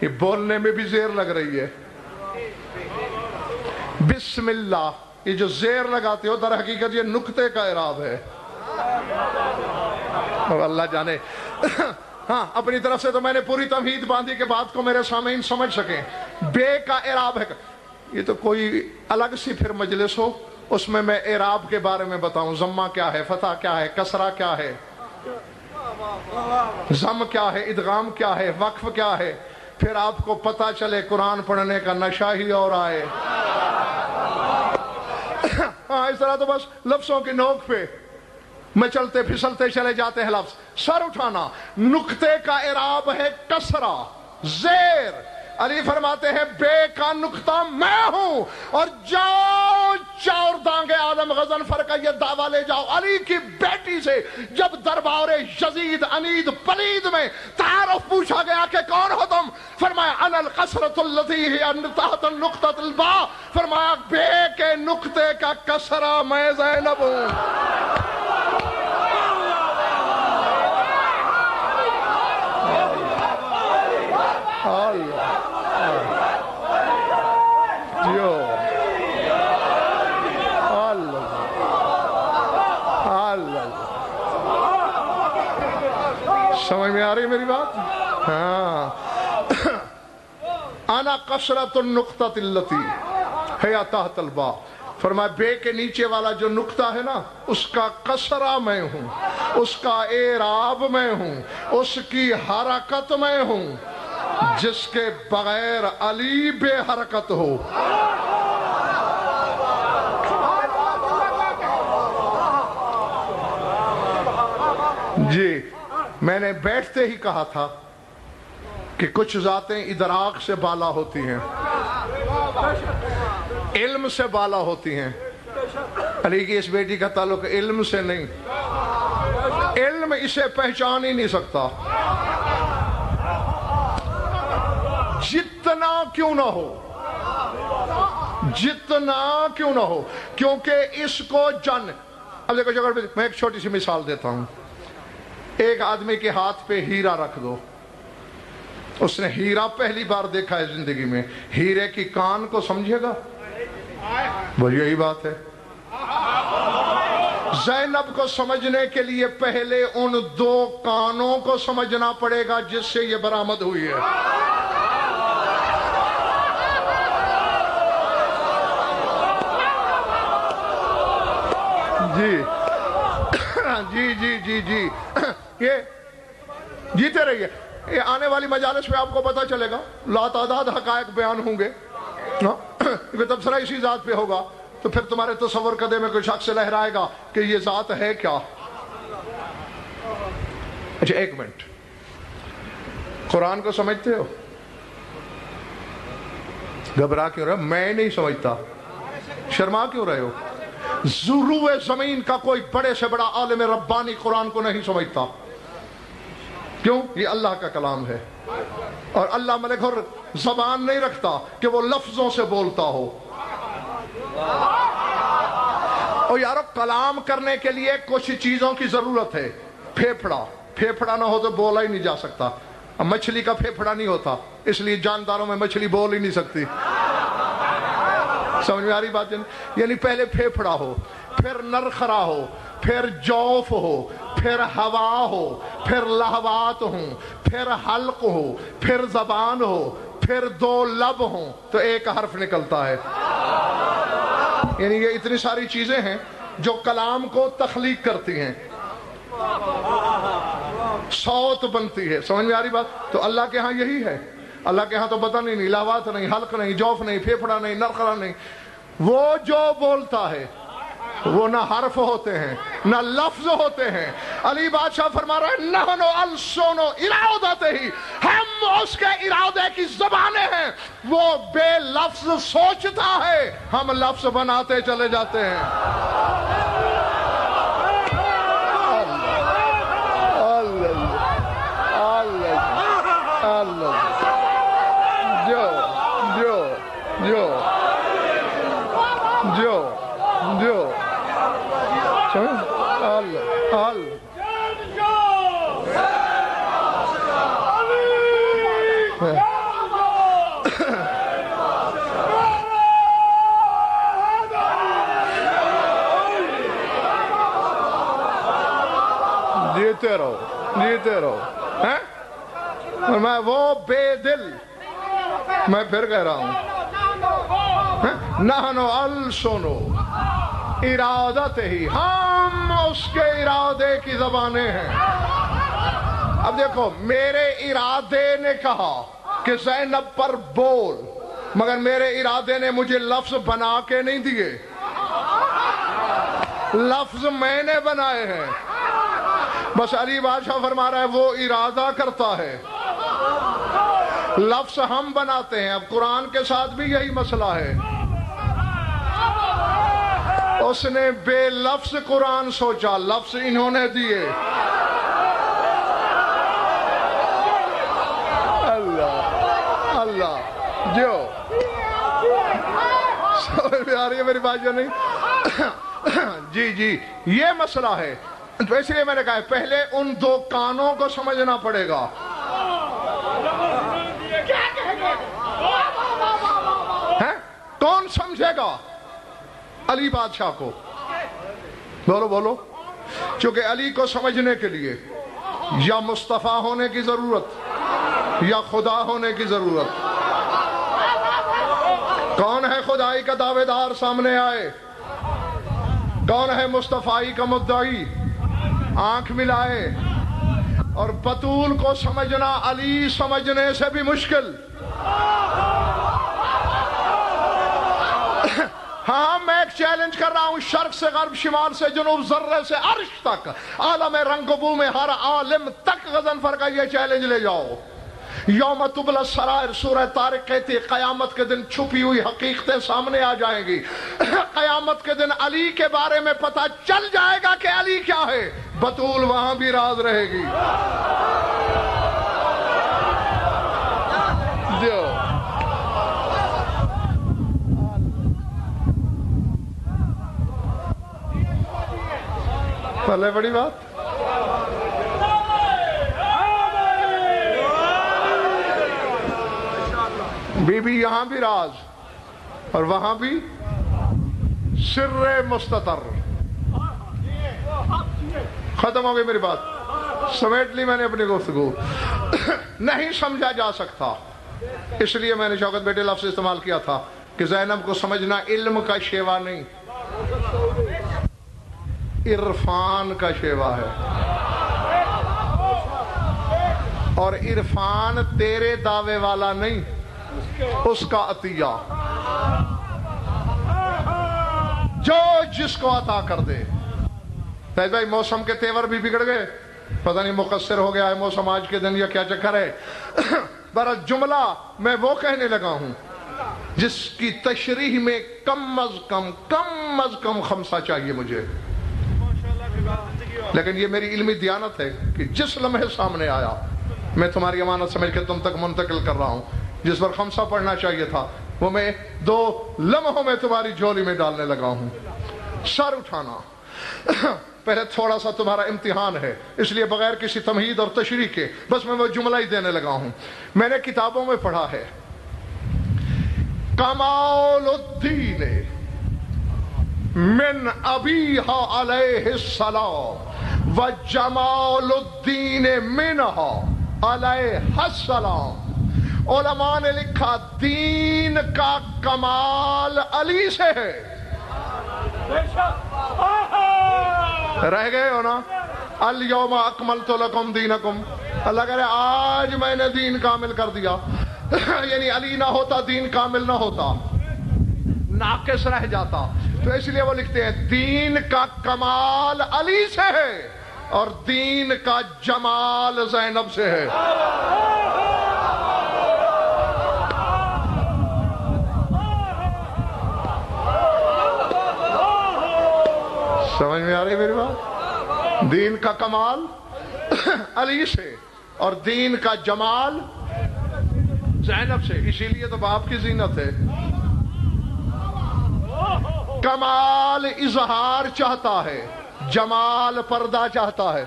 یہ بولنے میں بھی زیر لگ رہی ہے. بسم اللہ، یہ جو زیر لگاتے ہو در حقیقت یہ نقطے کا اعراب ہے. اللہ جانے. ہاں، اپنی طرف سے تو میں نے پوری تمہید باندھی کہ بات کو میرے سامعین سمجھ سکیں. بے کا اعراب ہے. یہ تو کوئی الگ سی پھر مجلس ہو، اس میں اعراب کے بارے میں بتاؤں. ضمہ کیا ہے، فتح کیا ہے، کسرہ کیا ہے، ضم کیا ہے، ادغام کیا ہے، وقف کیا ہے. پھر آپ کو پتہ چلے قرآن پڑھنے کا نشہ ہی اور آئے. ہاں، اس طرح تو بس لفظوں کی نوک پہ میں چلتے پھسلتے چلے جاتے ہیں لفظ. سر اٹھانا نقطے کا اعراب ہے کسرہ زیر. علی فرماتے ہیں بے کا نقطہ میں ہوں اور جاؤ چور دانگے آدم غضنفر کا یہ دعویٰ لے جاؤ علی کی بیٹی سے. جب دربار یزید انید پلید میں تعارف پوچھا گیا کہ کون ہو تم؟ فرمایا انا القصرۃ التي هي تحت النقطۃ الباء. فرمایا بے کے نقطے کا کسرہ میں زینب ہوں. سمجھ میں آ رہی میری بات؟ ہاں. انا قصرۃ النقطۃ التي هي تحت الباء. فرمایا بے کے نیچے والا جو نقطہ ہے نا اس کا کسرہ میں ہوں، اس کا اعراب میں ہوں، اس کی حرکت میں ہوں. جس کے بغیر علی بے حرکت ہو. جی میں نے بیٹھتے ہی کہا تھا کہ کچھ ذاتیں ادراک سے بالا ہوتی ہیں، علم سے بالا ہوتی ہیں. علی کی اس بیٹی کا تعلق علم سے نہیں، علم اسے پہچان ہی نہیں سکتا جتنا کیوں نہ ہو، جتنا کیوں نہ ہو، کیونکہ اس کو اب دیکھو جگہ میں ایک چھوٹی سی مثال دیتا ہوں. ایک آدمی کے ہاتھ پہ ہیرا رکھ دو، اس نے ہیرا پہلی بار دیکھا ہے زندگی میں، ہیرے کی کان کو سمجھے گا؟ وہ یہی بات ہے. زینب کو سمجھنے کے لیے پہلے ان دو کانوں کو سمجھنا پڑے گا جس سے یہ برآمد ہوئی ہے. جی یہ جیتے رہیے. یہ آنے والی مجالس میں آپ کو پتا چلے گا، لاتعداد حقائق بیان ہوں گے. تبصرہ اسی ذات پہ ہوگا تو پھر تمہارے تصور قدے میں کوئی شخص لہرائے گا کہ یہ ذات ہے کیا. اچھا ایک منٹ، قرآن کو سمجھتے ہو؟ گھبرا کیوں رہے؟ میں نہیں سمجھتا. شرما کیوں رہے ہو؟ ضروع زمین کا کوئی بڑے سے بڑا عالم ربانی قرآن کو نہیں سمجھتا. کیوں؟ یہ اللہ کا کلام ہے اور اللہ ملک اور زبان نہیں رکھتا کہ وہ لفظوں سے بولتا ہو. اور یارو کلام کرنے کے لیے کچھ چیزوں کی ضرورت ہے. پھیپھڑا نہ ہو تو بولا ہی نہیں جا سکتا. اب مچھلی کا پھیپھڑا نہیں ہوتا، اس لیے جانداروں میں مچھلی بول ہی نہیں سکتی. سمجھ میں آ رہی بات؟ یعنی پہلے پھیپھڑا ہو، پھر نرخرا ہو، پھر جوف ہو، پھر ہوا ہو، پھر لہوات ہوں، پھر حلق ہو، پھر زبان ہو، پھر دو لب ہوں تو ایک حرف نکلتا ہے. یعنی یہ اتنی ساری چیزیں ہیں جو کلام کو تخلیق کرتی ہیں، صوت بنتی ہے. سمجھ میں آ رہی بات؟ تو اللہ کے ہاں یہی ہے. اللہ کے ہاں تو پتہ نہیں، لہوات نہیں، حلق نہیں، جوف نہیں، پھیپھڑا نہیں، نرخرا نہیں. وہ جو بولتا ہے وہ نہ حرف ہوتے ہیں نہ لفظ ہوتے ہیں. علی بادشاہ فرما رہا ہے نحنو السنو ارادتے ہی، ہم اس کے ارادے کی زبانیں ہیں. وہ بے لفظ سوچتا ہے، ہم لفظ بناتے چلے جاتے ہیں. جیتے رہو. میں وہ بے دل، میں پھر کہہ رہا ہوں نحنو السنو ارادت ہی، ہم اس کے ارادے کی زبانیں ہیں. اب دیکھو میرے ارادے نے کہا کہ زینب پر بول، مگر میرے ارادے نے مجھے لفظ بنا کے نہیں دیے. لفظ میں نے بنائے ہیں. بس علی بادشاہ فرما رہا ہے وہ ارادہ کرتا ہے، لفظ ہم بناتے ہیں. اب قرآن کے ساتھ بھی یہی مسئلہ ہے. اس نے بے لفظ قرآن سوچا، لفظ انہوں نے دیے. اللہ اللہ جو سمجھ میں آ رہی ہے میری بات جو نہیں؟ جی جی یہ مسئلہ ہے. تو اس لیے میں نے کہا پہلے ان دو کانوں کو سمجھنا پڑے گا. کون سمجھے گا؟ علی بادشاہ کو. بولو بولو. چونکہ علی کو سمجھنے کے لیے یا مصطفیٰ ہونے کی ضرورت یا خدا ہونے کی ضرورت. کون ہے خدائی کا دعوے دار؟ سامنے آئے. کون ہے مصطفائی کا مدعی؟ آنکھ ملائے. اور بطول کو سمجھنا علی سمجھنے سے بھی مشکل. ہاں میں ایک چیلنج کر رہا ہوں، شرق سے غرب، شمال سے جنوب، ذرے سے عرش تک، عالم رنگ و بو میں ہر عالم تک غضنفر کا یہ چیلنج لے جاؤ. یوم تبلی السرائر سورہ طارق کہتی ہے قیامت کے دن چھپی ہوئی حقیقتیں سامنے آ جائیں گی. قیامت کے دن علی کے بارے میں پتہ چل جائے گا کہ علی کیا ہے. بطول وہاں بھی راز رہے گی. پہلے بڑی بات. بی بی یہاں بھی راز اور وہاں بھی سر مستتر. ختم ہو گئی میری بات. سمیٹ لی میں نے اپنی گفتگو. نہیں سمجھا جا سکتا، اس لیے میں نے شوکت بیٹے لفظ استعمال کیا تھا کہ زینب کو سمجھنا علم کا شیوا نہیں، عرفان کا شیوا ہے. اور عرفان تیرے دعوے والا نہیں، اس کا عطیہ جو جس کو عطا کر دے. فیض بھائی موسم کے تیور بھی بگڑ گئے، پتہ نہیں مقصر ہو گیا ہے موسم آج کے دن یا کیا چکر ہے. برا جملہ میں وہ کہنے لگا ہوں جس کی تشریح میں کم از کم خمسہ چاہیے مجھے. لیکن یہ میری علمی دیانت ہے کہ جس لمحے سامنے آیا میں تمہاری امانت سمجھ کے تم تک منتقل کر رہا ہوں. جس پر خمسہ پڑھنا چاہیے تھا وہ میں 2 لمحوں میں تمہاری جھولی میں ڈالنے لگا ہوں. سر اٹھانا. پہلے تھوڑا سا تمہارا امتحان ہے، اس لیے بغیر کسی تمہید اور تشریح کے بس میں وہ جملہ ہی دینے لگا ہوں. میں نے کتابوں میں پڑھا ہے کمال الدین من ابیہا علیہ السلام و جمال الدین منہا علیہ السلام. علماء نے لکھا دین کا کمال علی سے ہے. رہ گئے ہو نا؟ الیوم اکملت لکم دینکم. اللہ کہہ رہے آج میں نے دین کامل کر دیا. یعنی علی نہ ہوتا دین کامل نہ ہوتا، ناقص رہ جاتا. تو اس لیے وہ لکھتے ہیں دین کا کمال علی سے ہے اور دین کا جمال زینب سے ہے. سمجھ میں آ رہی میری بات؟ دین کا کمال علی سے اور دین کا جمال زینب سے. اسی لیے تو باپ کی زینت ہے. کمال اظہار چاہتا ہے، جمال پردہ چاہتا ہے.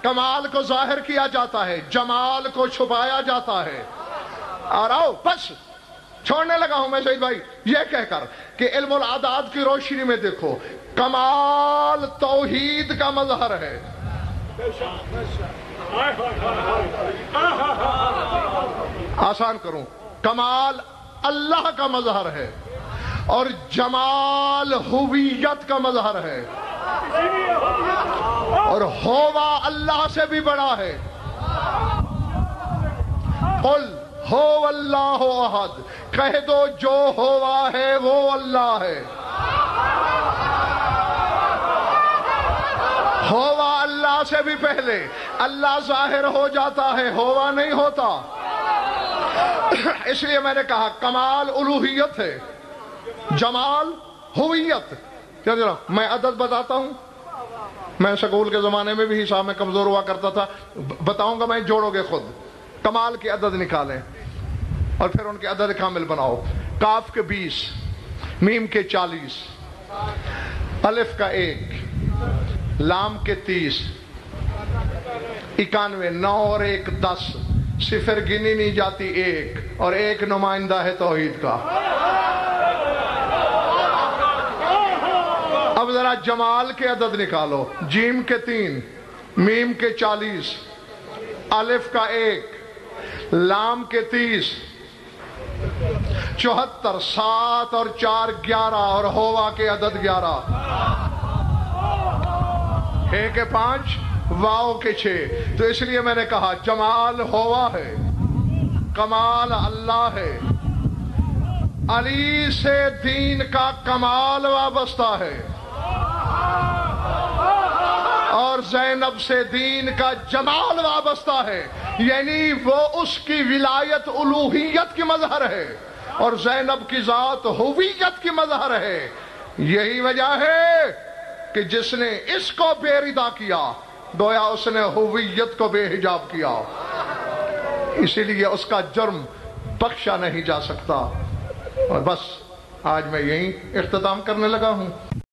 کمال کو ظاہر کیا جاتا ہے، جمال کو چھپایا جاتا ہے. اور آؤ بس چھوڑنے لگا ہوں میں سعید بھائی یہ کہہ کر کہ علم العداد کی روشنی میں دیکھو کمال توحید کا مظہر ہے. آسان کروں، کمال اللہ کا مظہر ہے اور جمال ہویت کا مظہر ہے اور ہوا اللہ سے بھی بڑا ہے. قل هو اللہ احد، کہہ دو جو ہوا ہے وہ اللہ ہے. ہوا اللہ سے بھی پہلے، اللہ ظاہر ہو جاتا ہے، ہوا نہیں ہوتا۔ اس لیے میں نے کہا کمال الوہیت ہے، جمال ہویت۔ میں عدد بتاتا ہوں، میں سکول کے زمانے میں بھی حساب میں کمزور ہوا کرتا تھا، بتاؤں گا میں، جوڑو گے خود، کمال کے عدد نکالیں اور پھر ان کے عدد کامل بناؤ۔ کاف کے 20، میم کے 40، الف کا 1، لام کے 30، 91، 9 اور 1 10، صفر گنی نہیں جاتی 1، اور 1 نمائندہ ہے توحید کا۔ اب ذرا جمال کے عدد نکالو، جیم کے 3، میم کے 40، الف کا 1، لام کے 30، 74، 7 اور 4 11، اور ہوا کے عدد 11، ہے کے 5، واؤ کے 6۔ تو اس لیے میں نے کہا جمال ہوا ہے، کمال اللہ ہے، علی سے دین کا کمال وابستہ ہے، اور زینب سے دین کا جمال وابستہ ہے، یعنی وہ اس کی ولایت الوہیت کی مظہر ہے اور زینب کی ذات ہویت کی مظہر ہے۔ یہی وجہ ہے کہ جس نے اس کو بے ردا کیا گویا اس نے ہویت کو بے حجاب کیا، اسی لیے اس کا جرم بخشا نہیں جا سکتا۔ اور بس آج میں یہیں اختتام کرنے لگا ہوں۔